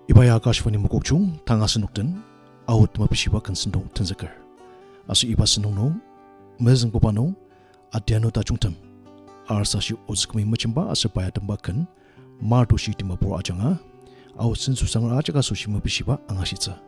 Ibaya Akashvani Mukokchung, Tangasanukten, Out Mapishiba Kansendo Tanzakar. Asu Iba Senungno, Mezang Popano, Adianu Tajungtem, Arsashi Ozukum Machimba, Asapaya Tambakan, Marto Shitimapur Ajanga, Out Sensusang Ajaka Sushima Pishiba, Angashitsa.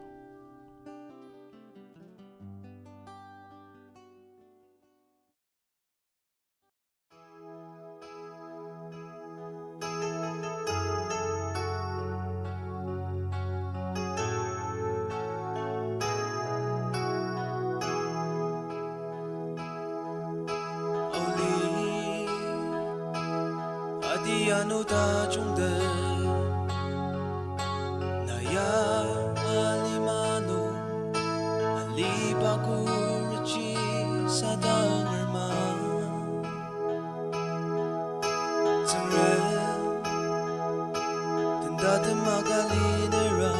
Adianu Tajungtem Naya Alimano Alibagurichi Sadangermang Zangrel Tindadam Magalinera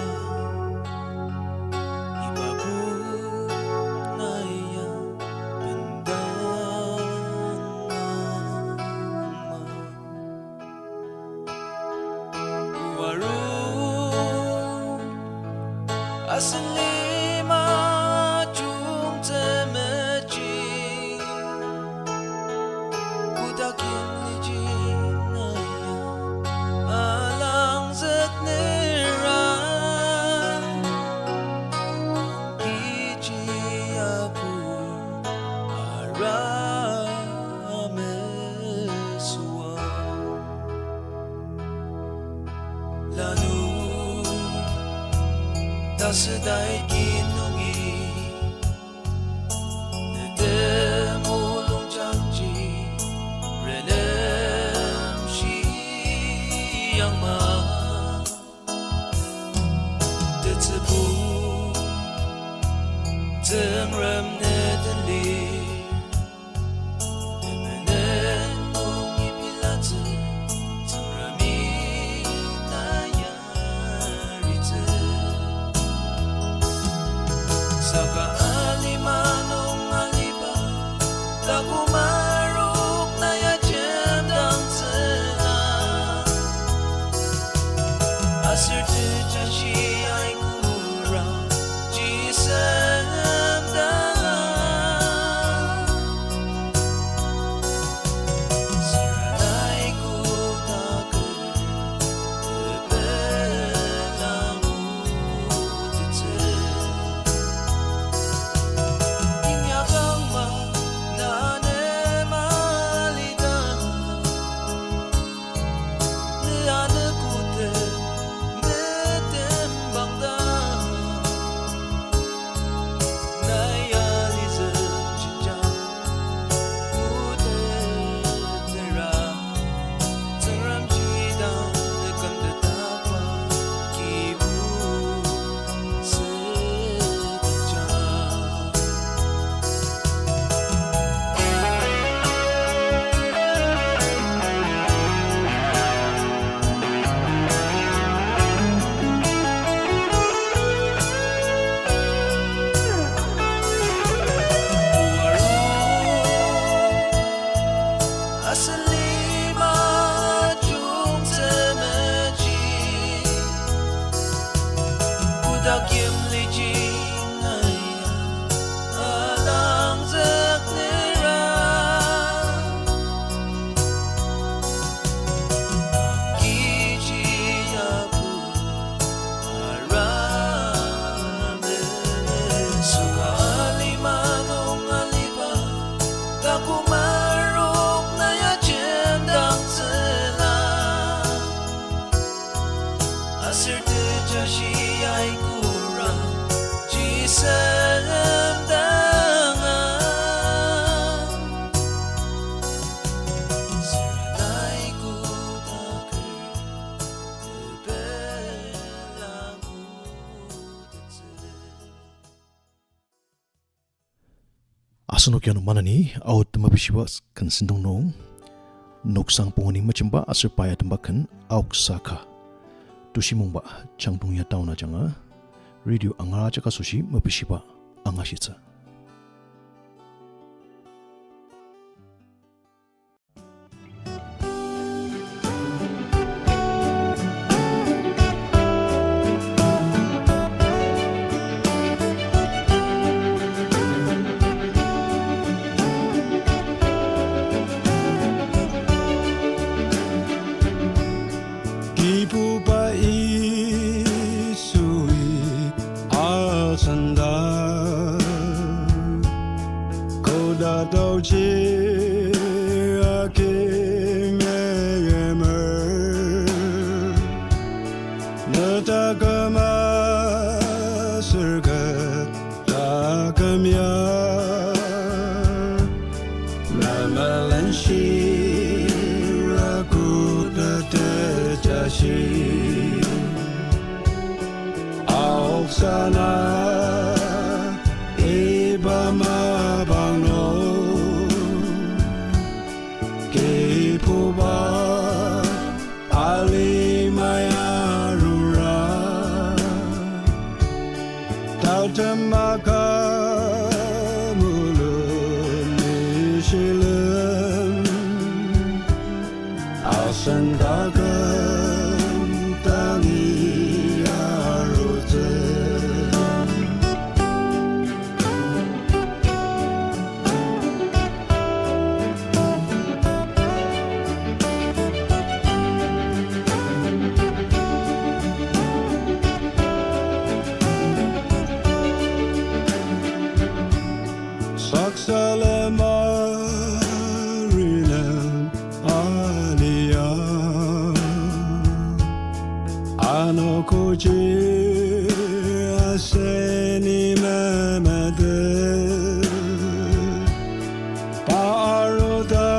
Asalima Tajungtem Eji Kudakin Liji Naya Alang Zetnera Kiji Apur Aramesua Lanu Tasadai kinungi Nedemulung janji Renem Shiyangma Tetsebu Tengrem Nedenlir Demenen Mungi Pilatze Tengremi Nayaritze Saka alimanong aliba Takumaruk na yajendang tsela Asir tujashi ay kurang Jisemdang Siranay kutakir Tebelang utitse Asanokyan manani out mabishiba kan sindong nong Noksang Pongen Machimba Asapaya Tambakan Aoksa Tushimumba Changtung Yatauna Janga Radio Angaraja Kasushi Mabishiba Angashitsa. Aoksa na iba mabangno Kipuba Alimayarura Tautamaka Sendagam Dangi Arute Saksalema Anokoji aseni mamade Paroda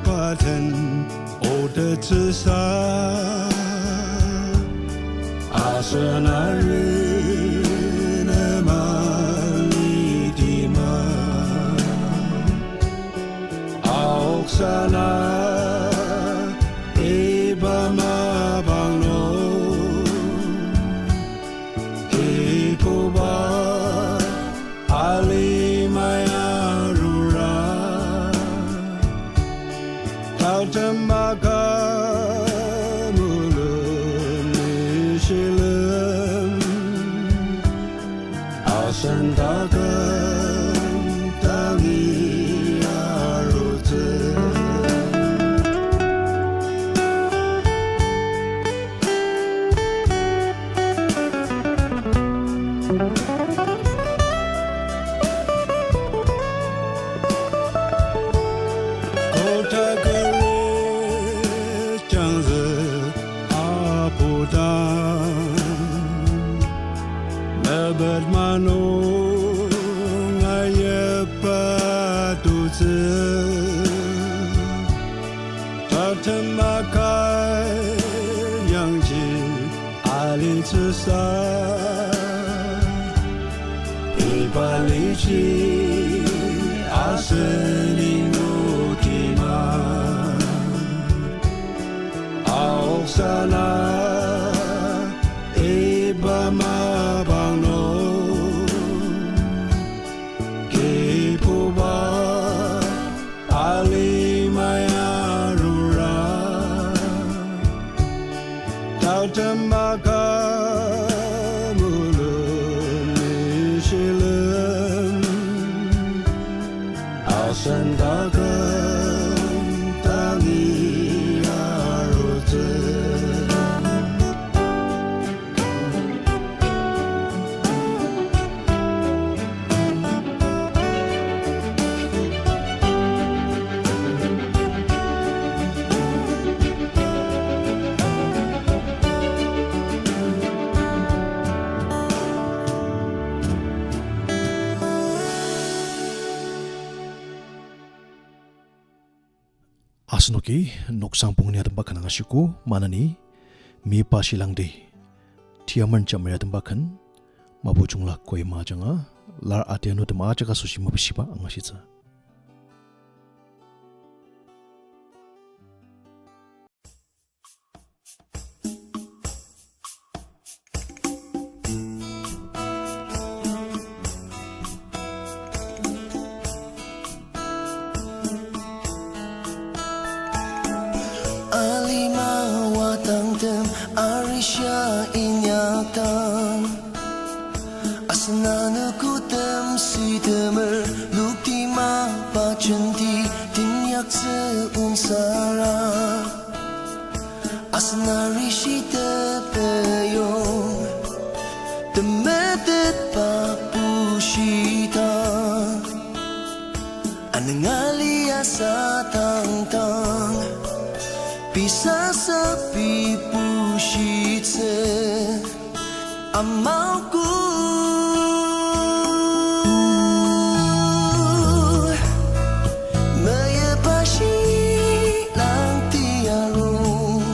paten odetsa Asanari namalidima Aoksana ibama Ibalichi aseni mutima Aoksana ibama bangno Kipuba alimayarura Tautamaka Sendagam Dangi Arute Asnoki Noksang Pongen Adambakan Ashiku Manani Meyipa Shilangti Tiameren Jamir Adambakan Mabujungla Koi Majanga Lar Adianu Damajaga Sushima Bishiba Angashitsa Arisha inyatan Asnana kutem sitemer Luktima pacenti Tinyak seunsara Asnari shite peyong Temetet papushita Anangali asa tang-tang Bisa sepi pushitse Amauku Meyipa Shilangti alung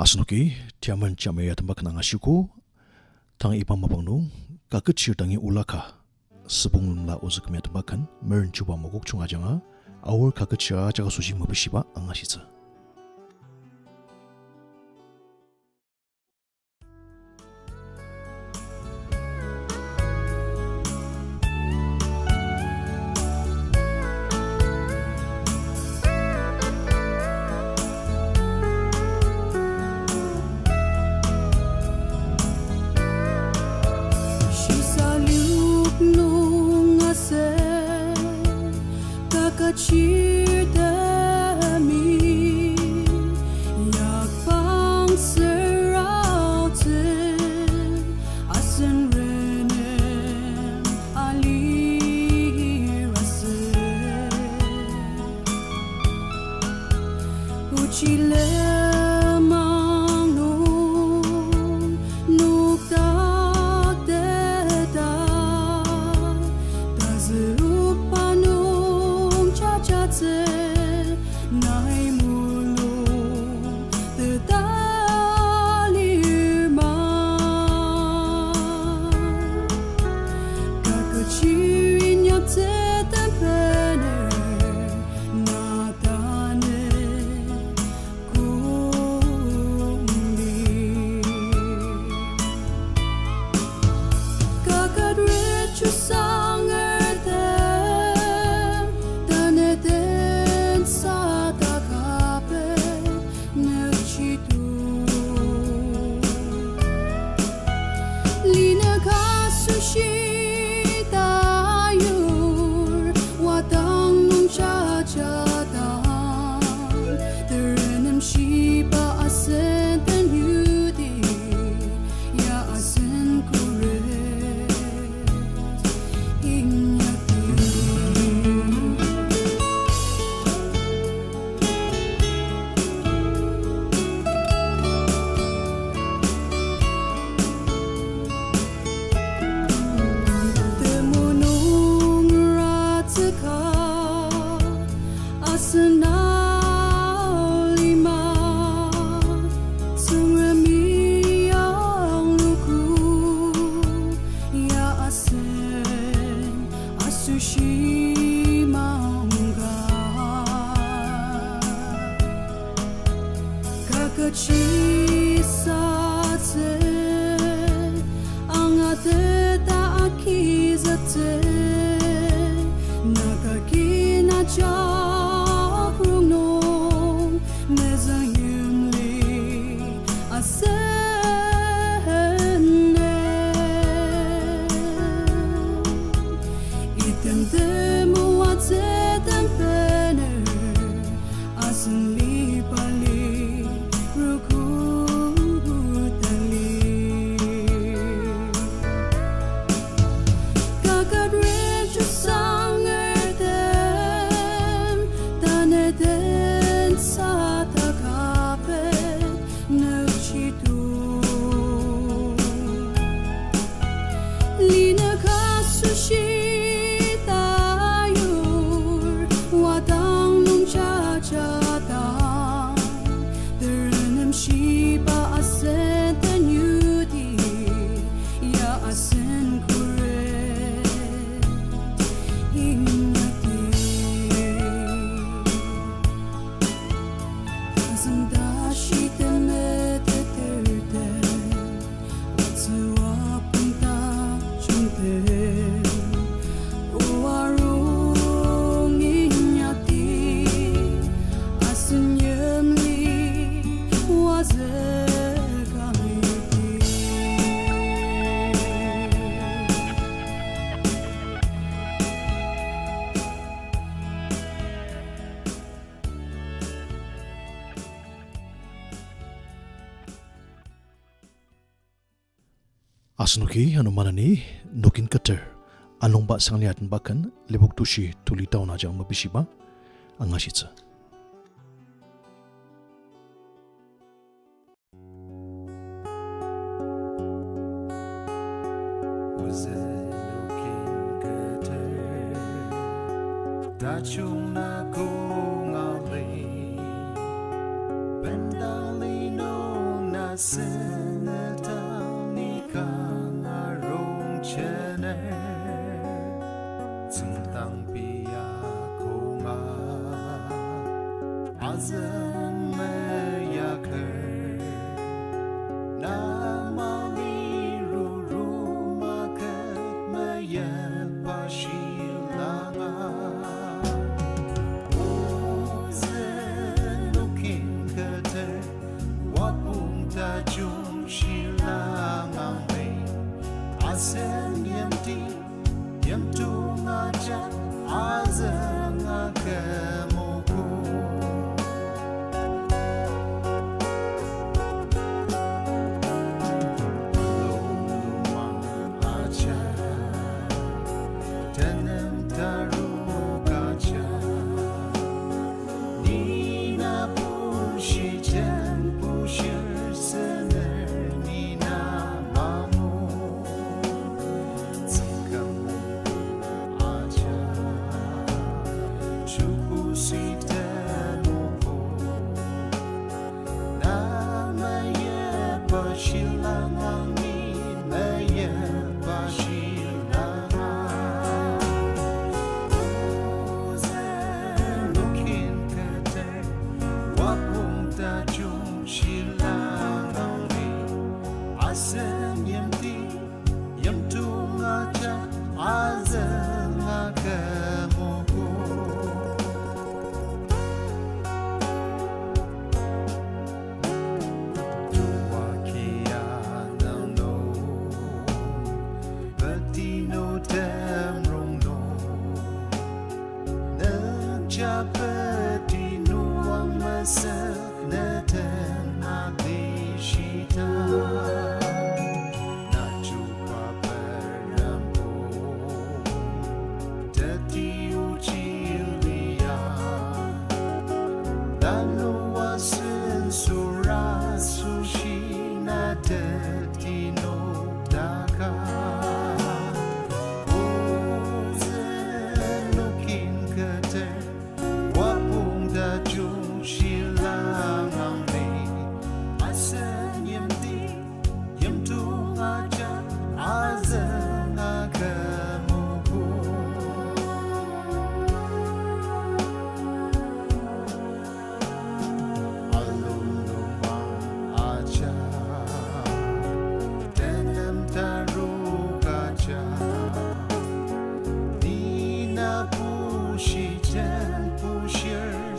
Asnuki Tiameren Jamir tambah kenang asyuku tang ipam mabangnu Kaketshir dangi ulaka Suponglemla Ozukum tambahkan meren coba mogok chung ajanga awal Kaketshir jaga suji mabishiba angasitsa. Kaketshir demi yak bang serauten asen renem ali rase uchi lemang nun nukta deda tazupanu nai mulung the Aluyimer Kaketshir nyap zetan pener natane kumbi Kaketshir chusang Kaketshir satse angate ta akizate nakakina Jaksungnaro mezang Imli asene item demo atzetan pener asenli pali Asnuki hanumanani Nokinketer Anungba Sanglir bahkan lebok tushi tuli tahun aja mabishiba angashitsa. Tajungnaku ngali pendalino nasenetang nikang arong chene tentang pia kunga azan meyaker namali ruru maket Meyipa Shilangti Shilangti asen yamti yamtung aja azang kemuku lumang aja tenem taru kaca nina pushi jen pushir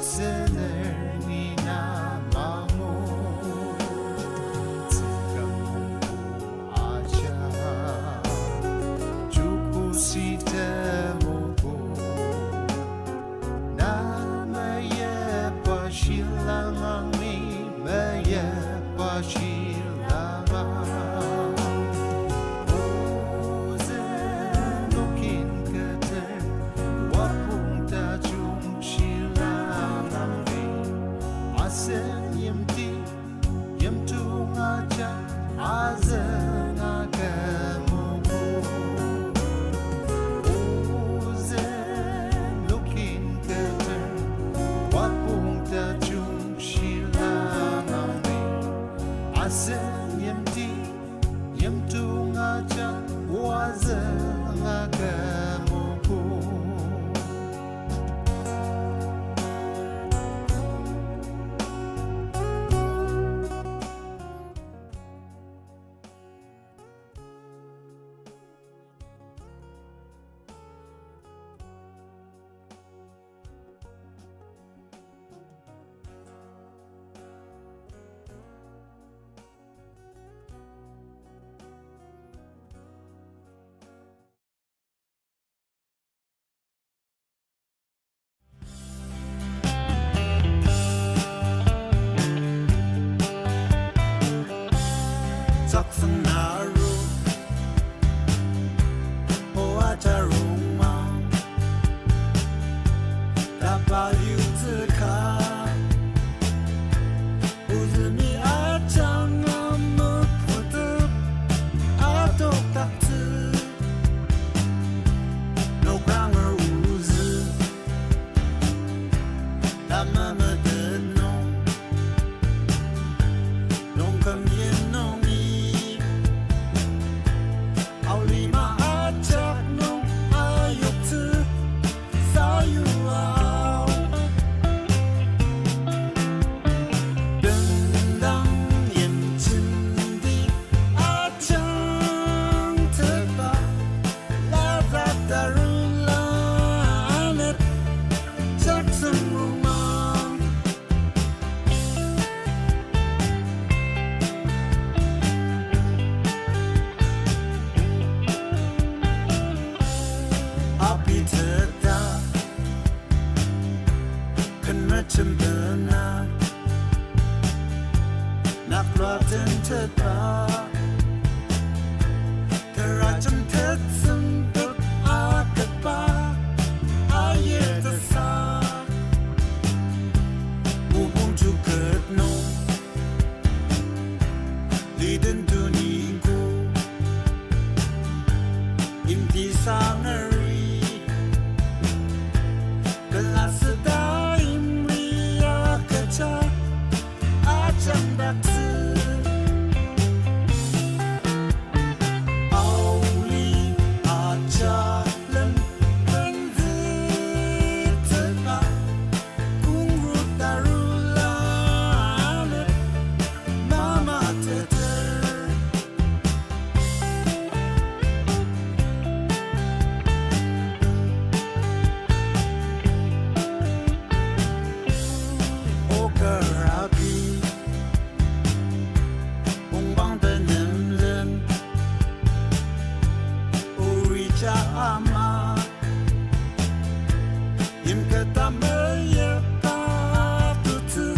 sener Tajungtem serba Kerajaan tersebut akbar Aier besar Umum juga no Liden duniku Imli Sanglir Gelas sedang Imli Aoksa Ajang bakse Auli ajaran Benzitena Kungru darulane Mama teter Okarabi Umbang benem-lem Urica ama Im kata Meyipa tutu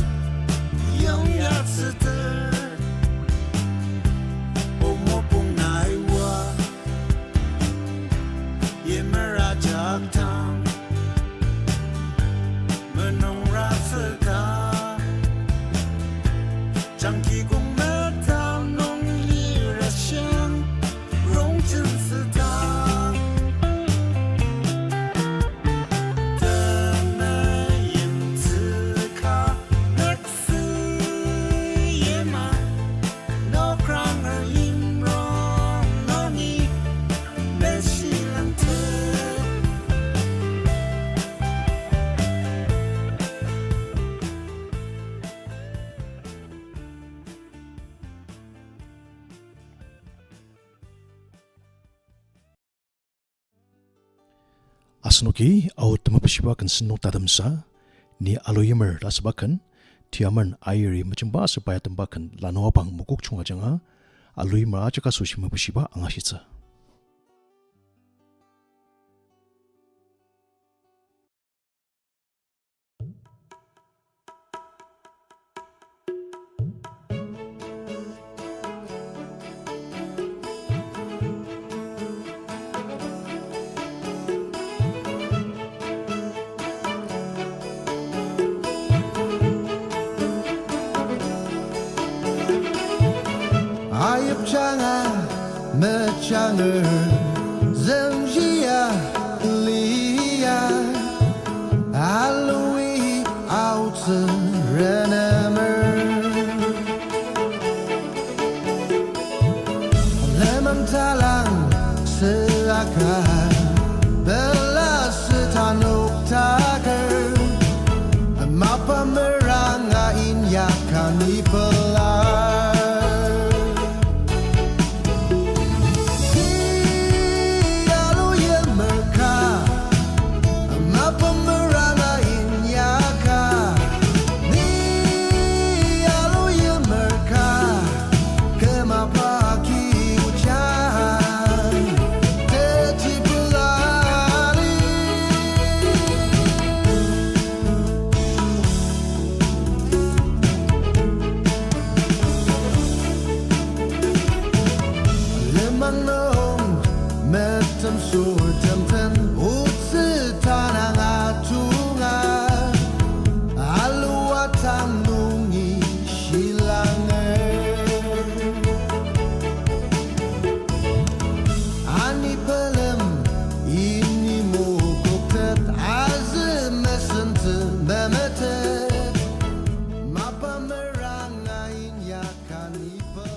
Yang yat seter Omo pung naiwa Im merajak tang Menung rasa Chẳng khi cũng mơ thao nông ly ra sáng Rong chân sự ta Tờ mơ yên tư khá Nét sư yê mà Nó krang ở im rong Nó nghi Mê Shilangti Asnoki au temapasibakan senung tadamsa ni Aluyimer rasabakan Tiameren Aier macamba supaya tembakan lano abang mukuk chunga janga Aluyimer ajaka sushi mapasiba angasitsa. Ayıp çana meçanır zemjiya liya Aluyi Aoksa renemer Lemon talang seakan Bela setanuk taker Mapa merangain yakan ipelar Memetet Mapa merangain yakan ipa